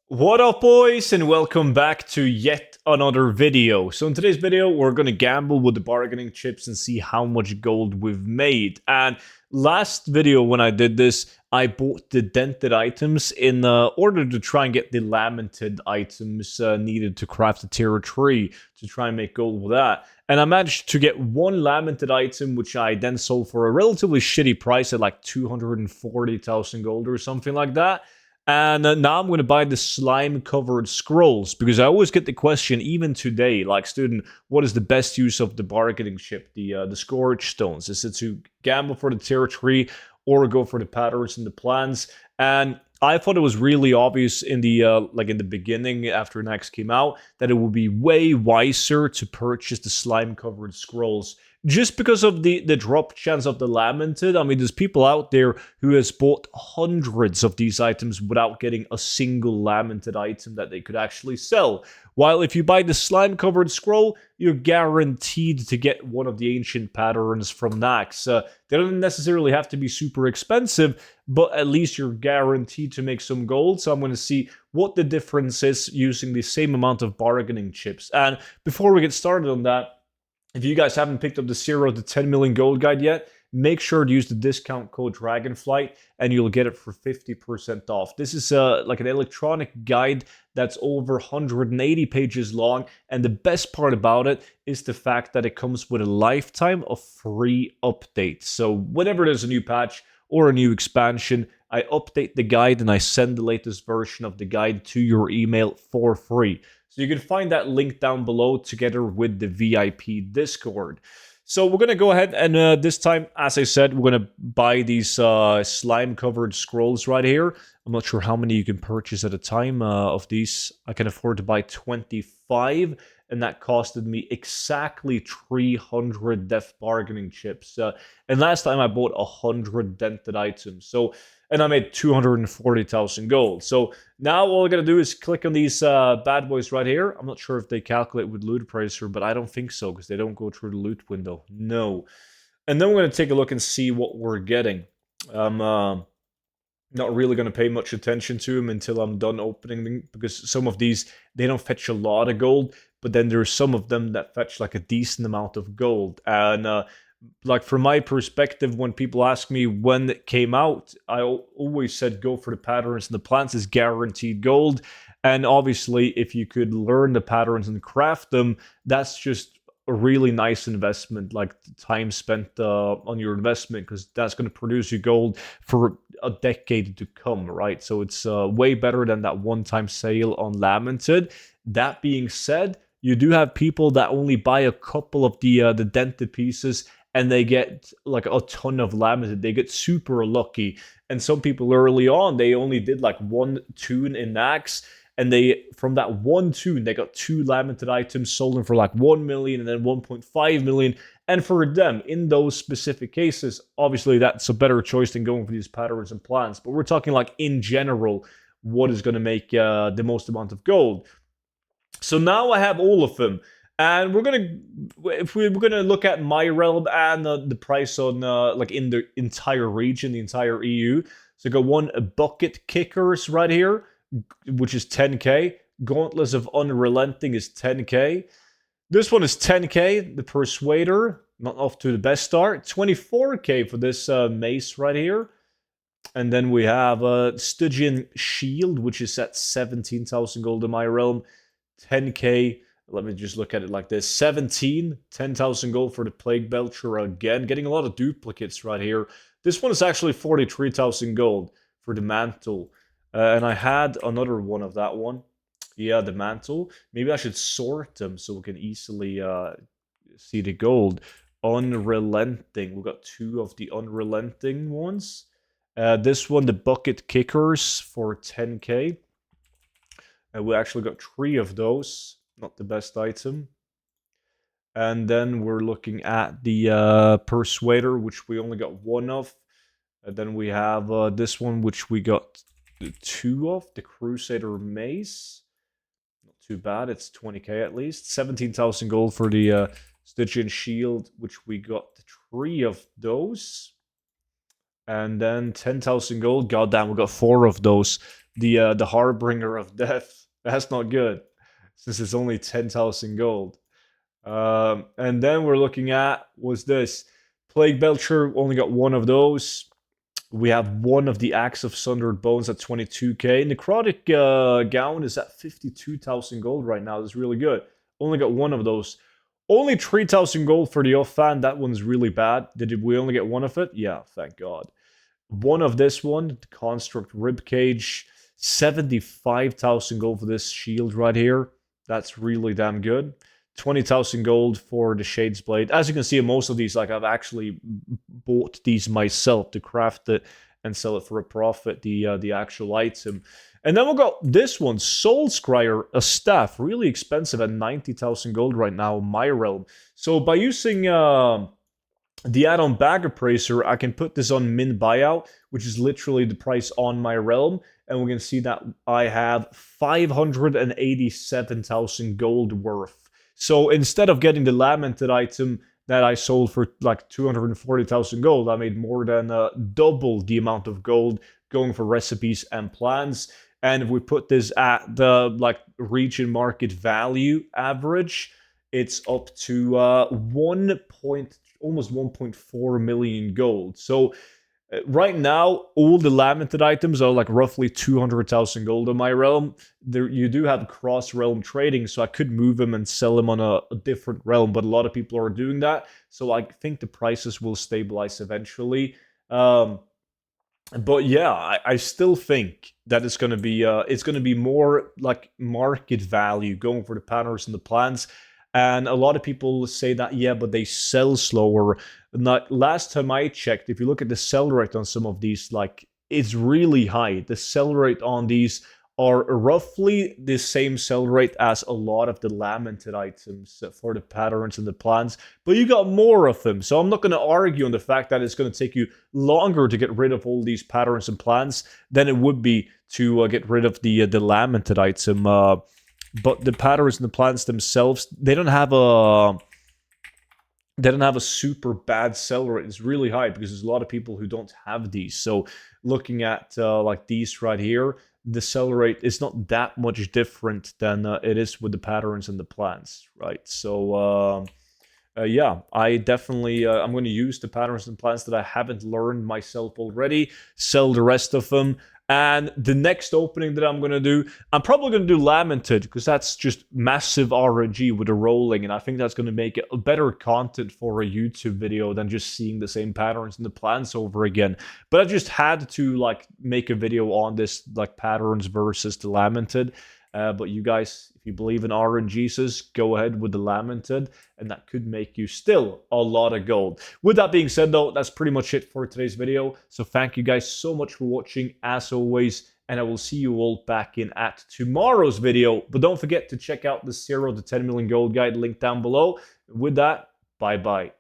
What up, boys, and welcome back to yet another video. So in today's video, we're going to gamble with the bargaining chips and see how much gold we've made. And last video when I did this, I bought the dented items in order to try and get the lamented items needed to craft the tier 3 to try and make gold with that. And I managed to get one lamented item, which I then sold for a relatively shitty price at like 240,000 gold or something like that. And now I'm going to buy the slime-covered scrolls, because I always get the question, even today, like, student, what is the best use of the bargaining chip, the scourge stones? Is it to gamble for the tier 3 or go for the patterns and the plans? And I thought it was really obvious in the in the beginning after NAXX came out that it would be way wiser to purchase the slime-covered scrolls, just because of the drop chance of the lamented. I mean, there's people out there who has bought hundreds of these items without getting a single lamented item that they could actually sell. While if you buy the slime-covered scroll, you're guaranteed to get one of the ancient patterns from NAXX. They don't necessarily have to be super expensive, but at least you're guaranteed to make some gold. So I'm going to see what the difference is using the same amount of bargaining chips. And before we get started on that, if you guys haven't picked up the 0 to 10 million gold guide yet, make sure to use the discount code Dragonflight and you'll get it for 50% off. This is like an electronic guide that's over 180 pages long, and the best part about it is the fact that it comes with a lifetime of free updates. So whenever there's a new patch or a new expansion, I update the guide and I send the latest version of the guide to your email for free. So you can find that link down below together with the VIP Discord. So we're going to go ahead and this time, as I said, we're going to buy these slime-covered scrolls right here. I'm not sure how many you can purchase at a time of these. I can afford to buy 25, and that costed me exactly 300 death bargaining chips. And last time I bought 100 dented items. And I made 240,000 gold. So now all I gotta do is click on these bad boys right here. I'm not sure if they calculate with loot appraiser, but I don't think so, because they don't go through the loot window. No. And then we're gonna take a look and see what we're getting. I'm not really gonna pay much attention to them until I'm done opening them, because some of these, they don't fetch a lot of gold, but then there's some of them that fetch like a decent amount of gold. And like, from my perspective, when people ask me when it came out, I always said go for the patterns and the plants is guaranteed gold. And obviously, if you could learn the patterns and craft them, that's just a really nice investment, like the time spent on your investment, because that's going to produce you gold for a decade to come, right? So it's way better than that one-time sale on lamented. That being said, you do have people that only buy a couple of the dented pieces, and they get like a ton of lamented. They get super lucky. And some people early on, they only did like one toon in NAXX, and they, from that one toon, they got 2 lamented items, sold them for like 1 million and then 1.5 million. And for them, in those specific cases, obviously that's a better choice than going for these patterns and plants. But we're talking like in general, what is going to make the most amount of gold. So now I have all of them. And we're gonna look at my realm and the price on like in the entire region, the entire EU. So go one bucket kickers right here, which is 10k. Gauntlets of Unrelenting is 10k. This one is 10k. The Persuader, not off to the best start. 24k for this mace right here. And then we have Stygian Shield, which is at 17,000 gold in my realm. 10k. Let me just look at it like this. 10,000 gold for the Plague Belcher again. Getting a lot of duplicates right here. This one is actually 43,000 gold for the Mantle. And I had another one of that one. Yeah, the Mantle. Maybe I should sort them so we can easily see the gold. Unrelenting. We got 2 of the Unrelenting ones. This one, the Bucket Kickers for 10k. And we actually got 3 of those. Not the best item. And then we're looking at the Persuader, which we only got 1 of. And then we have this one, which we got 2 of. The Crusader Mace. Not too bad. It's 20k at least. 17,000 gold for the Stygian Shield, which we got 3 of those. And then 10,000 gold. Goddamn, we got 4 of those the harbinger of death. That's not good, since it's only 10,000 gold. And then we're looking at, was this Plague Belcher? Only got one of those. We have one of the Axe of Sundered Bones at 22k. Necrotic Gown is at 52,000 gold right now. That's really good. Only got one of those. Only 3,000 gold for the off fan. That one's really bad. Did we only get one of it? Yeah, thank God. One of this one, the Construct Ribcage. 75,000 gold for this shield right here. That's really damn good. 20,000 gold for the Shades Blade. As you can see, most of these, like, I've actually bought these myself to craft it and sell it for a profit, the actual item. And then we've got this one, Soul Scryer, a staff, really expensive at 90,000 gold right now in my realm. So by using the add-on Bag Appraiser, I can put this on min buyout, which is literally the price on my realm, and we can see that I have 587,000 gold worth. So instead of getting the Lamented item that I sold for like 240,000 gold, I made more than double the amount of gold going for recipes and plans. And if we put this at the like region market value average, it's up to almost 1.4 million gold. So right now, all the Lamented items are like roughly 200,000 gold in my realm. There, you do have cross-realm trading, so I could move them and sell them on a different realm, but a lot of people are doing that. So I think the prices will stabilize eventually. But yeah, I still think that it's gonna be more like market value going for the patterns and the plans. And a lot of people say that, yeah, but they sell slower. Not, last time I checked, if you look at the sell rate on some of these, like, it's really high. The sell rate on these are roughly the same sell rate as a lot of the Lamented items for the patterns and the plans, but you got more of them. So I'm not going to argue on the fact that it's going to take you longer to get rid of all these patterns and plans than it would be to get rid of the Lamented item. But the patterns and the plans themselves, they don't have a super bad sell rate. It's really high because there's a lot of people who don't have these. So looking at like these right here, the sell rate is not that much different than it is with the patterns and the plans, right? So yeah, I definitely I'm going to use the patterns and plans that I haven't learned myself already, sell the rest of them. And the next opening that I'm going to do, I'm probably going to do Lamented, because that's just massive RNG with the rolling, and I think that's going to make it a better content for a YouTube video than just seeing the same patterns and the plans over again. But I just had to like make a video on this, like patterns versus the Lamented. But you guys, if you believe in RNGesus, go ahead with the Lamented, and that could make you still a lot of gold. With that being said, though, that's pretty much it for today's video. So thank you guys so much for watching, as always, and I will see you all back in at tomorrow's video. But don't forget to check out the 0 to 10 million gold guide link down below. With that, bye-bye.